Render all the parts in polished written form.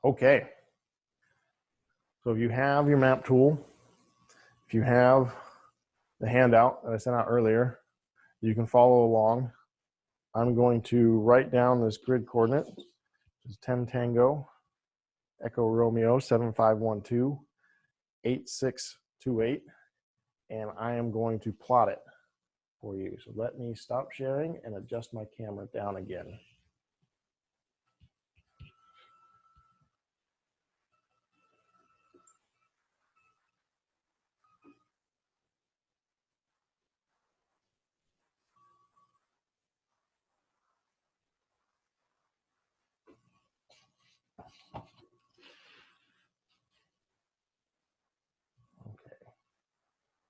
Okay, so if you have your map tool, if you have the handout that I sent out earlier, you can follow along. I'm going to write down this grid coordinate. It's 10 Tango, Echo Romeo 7512, 8628, and I am going to plot it for you. So let me stop sharing and adjust my camera down again.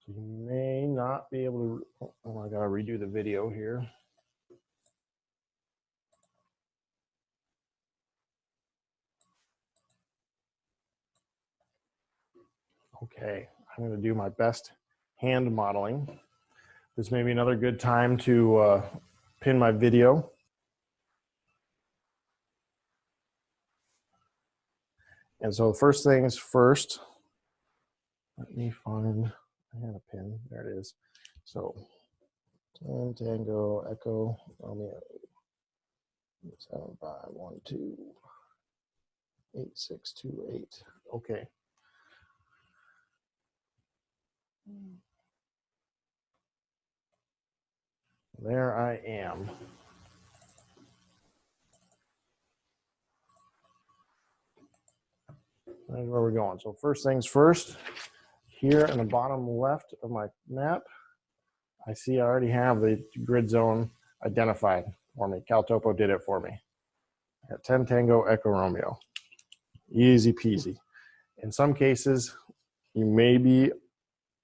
So you may not be able to, oh, I gotta redo the video here. Okay, I'm gonna do my best hand modeling. This may be another good time to pin my video. And so first things first, let me find, I had a pin, there it is. So 10 Tango Echo Romeo 7512 8628. Okay. There I am. That's where we're going. So first things first, here in the bottom left of my map, I see I already have the grid zone identified for me. CalTopo did it for me. I got 10 Tango Echo Romeo. Easy peasy. In some cases, you may be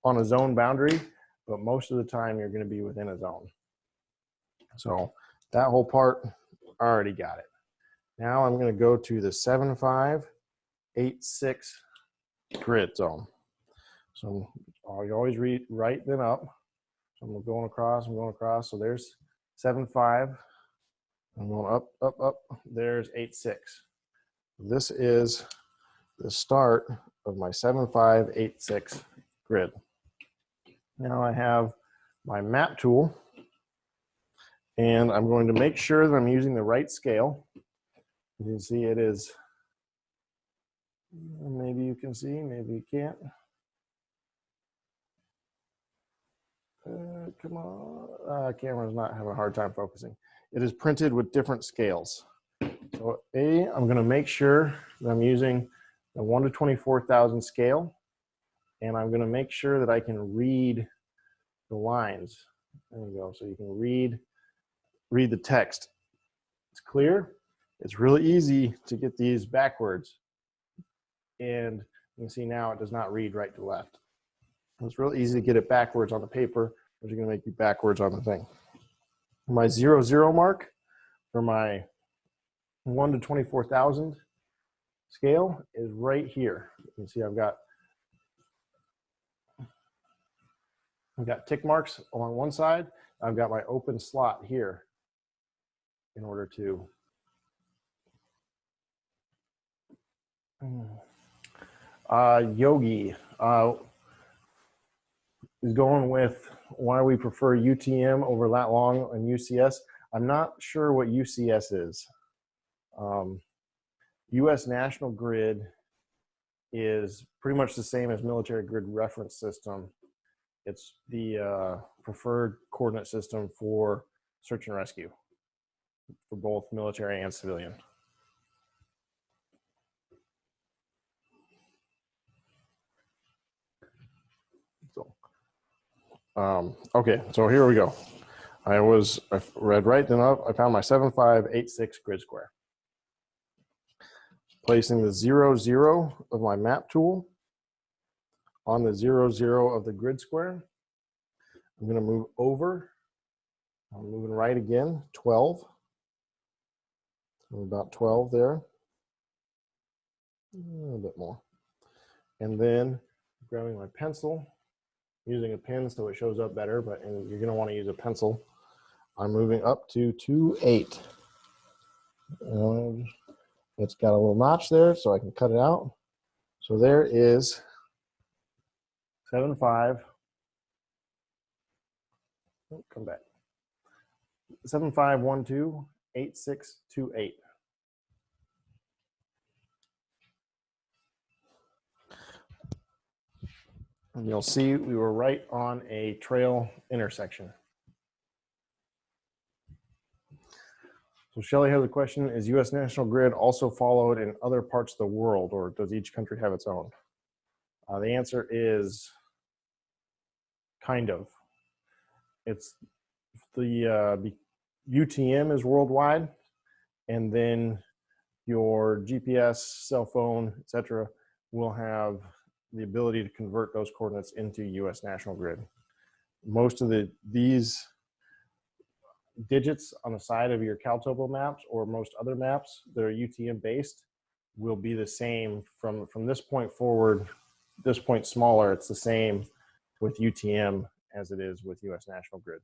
on a zone boundary, but most of the time you're going to be within a zone. So that whole part, I already got it. Now I'm going to go to the 7586 grid zone. So you always write them up. So I'm going across, So there's 75. I'm going up, up, up. There's 86. This is the start of my 7586 grid. Now I have my map tool, and I'm going to make sure that I'm using the right scale. You can see it is, maybe you can see, maybe you can't. Come on, camera's not having a hard time focusing. It is printed with different scales. So I'm gonna make sure that I'm using the 1 to 24,000 scale, and I'm gonna make sure that I can read the lines. There we go, so you can read the text. It's clear. It's really easy to get these backwards. And you can see now it does not read right to left. It's really easy to get it backwards on the paper, which is going to make you backwards on the thing. My 00 mark for my 1 to 24,000 scale is right here. You can see I've got tick marks along one side. I've got my open slot here in order to Yogi is going with why we prefer UTM over lat long and UCS. I'm not sure what UCS is. US National Grid is pretty much the same as Military Grid Reference System. It's the preferred coordinate system for search and rescue for both military and civilian. Okay, so here we go. I read right then up. I found my 7586 grid square. Placing the 00 of my map tool on the 00 of the grid square. I'm going to move over. I'm moving right again, 12. So about 12 there. A little bit more. And then grabbing my pencil, using a pen so it shows up better, but you're going to want to use a pencil. I'm moving up to 28. It's got a little notch there, so I can cut it out. So there is 75. Oh, come back. 75128628. And you'll see we were right on a trail intersection. So Shelley has a question, is U.S. National Grid also followed in other parts of the world, or does each country have its own? The answer is kind of. It's the UTM is worldwide, and then your GPS, cell phone, etc., will have the ability to convert those coordinates into U.S. National Grid. Most of these digits on the side of your CalTopo maps or most other maps that are UTM based will be the same from this point forward. This point smaller, it's the same with UTM as it is with U.S. National Grid.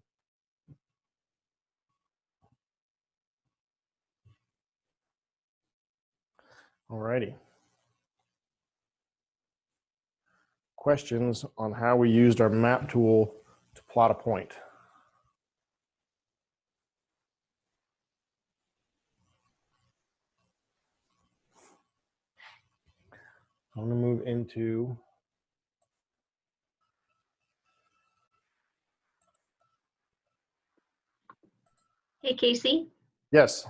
Alrighty. Questions on how we used our map tool to plot a point. I'm going to move into Hey, Casey. yes.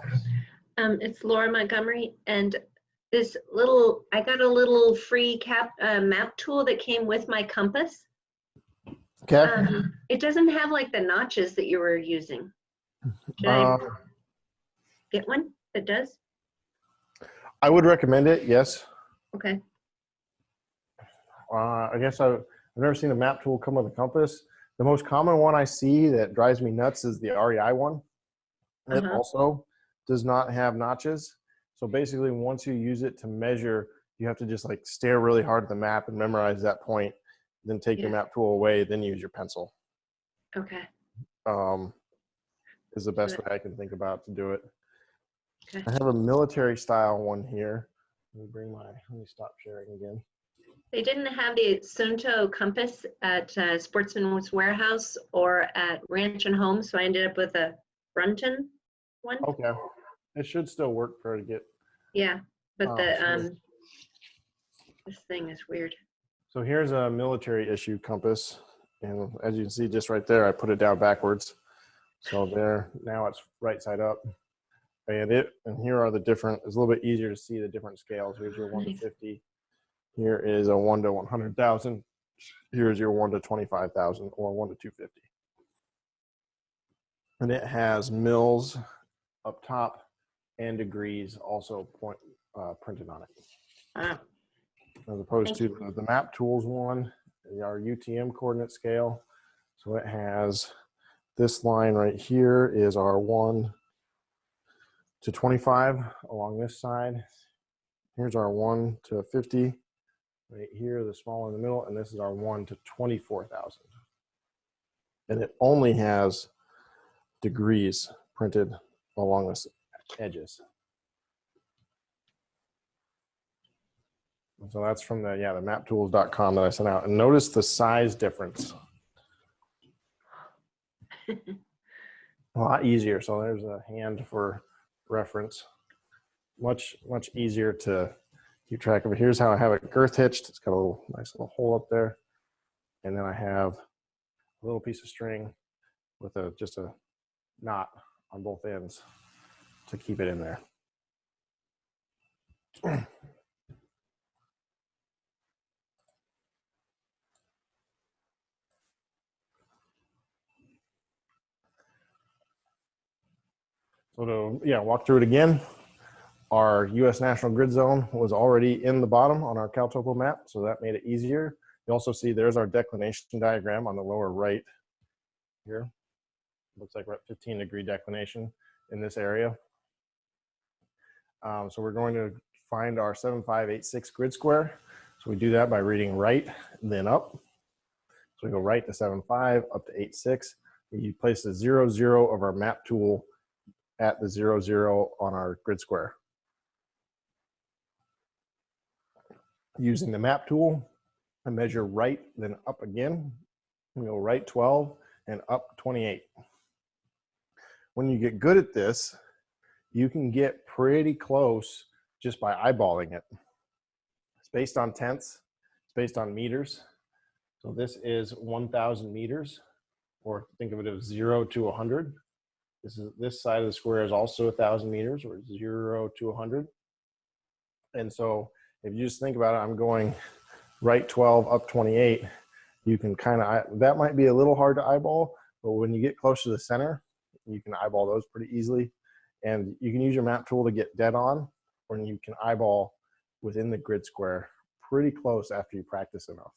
It's Laura Montgomery, and I got a little free map tool that came with my compass. Okay. It doesn't have like the notches that you were using. Should I get one that does? I would recommend it, yes. Okay. I guess I've never seen a map tool come with a compass. The most common one I see that drives me nuts is the REI one. It also does not have notches. So basically, once you use it to measure, you have to just like stare really hard at the map and memorize that point, then take your map tool away, then use your pencil. Okay. Is the best way I can think about to do it. Okay. I have a military style one here. Let me stop sharing again. They didn't have the Sunto compass at Sportsman's Warehouse or at Ranch and Home, so I ended up with a Brunton one. Okay. It should still work for her to get. Yeah, but this thing is weird. So here's a military issue compass. And as you can see just right there, I put it down backwards. So there, now it's right side up. And here are the different, it's a little bit easier to see the different scales. Here's your 1 to 50. Here is a 1 to 100,000. Here's your 1 to 25,000 or 1 to 250. And it has mils up top and degrees also printed on it. Wow. As opposed to the map tools one, our UTM coordinate scale. So it has this line right here is our 1 to 25 along this side. Here's our 1 to 50. Right here, the small in the middle, and this is our 1 to 24,000. And it only has degrees printed along the edges. So that's from the maptools.com that I sent out. And notice the size difference. A lot easier. So there's a hand for reference. Much easier to keep track of it. Here's how I have it girth hitched. It's got a nice little hole up there. And then I have a little piece of string with just a knot on both ends to keep it in there. So to walk through it again, our U.S. National Grid Zone was already in the bottom on our CalTopo map, so that made it easier. You also see there's our declination diagram on the lower right here. Looks like we're at 15-degree declination in this area. So we're going to find our 7586 grid square. So we do that by reading right and then up. So we go right to 75, up to 86. We place the 0, 0 of our map tool at the 0, 0 on our grid square. using the map tool, I measure right, then up again. We go right 12 and up 28. When you get good at this, you can get pretty close just by eyeballing it. It's based on tenths, it's based on meters. So this is 1,000 meters, or think of it as 0 to 100. This side of the square is also 1,000 meters, or 0 to 100. And so if you just think about it, I'm going right 12, up 28. You can kind of, that might be a little hard to eyeball, but when you get close to the center, you can eyeball those pretty easily. And you can use your map tool to get dead on, or you can eyeball within the grid square pretty close after you practice enough.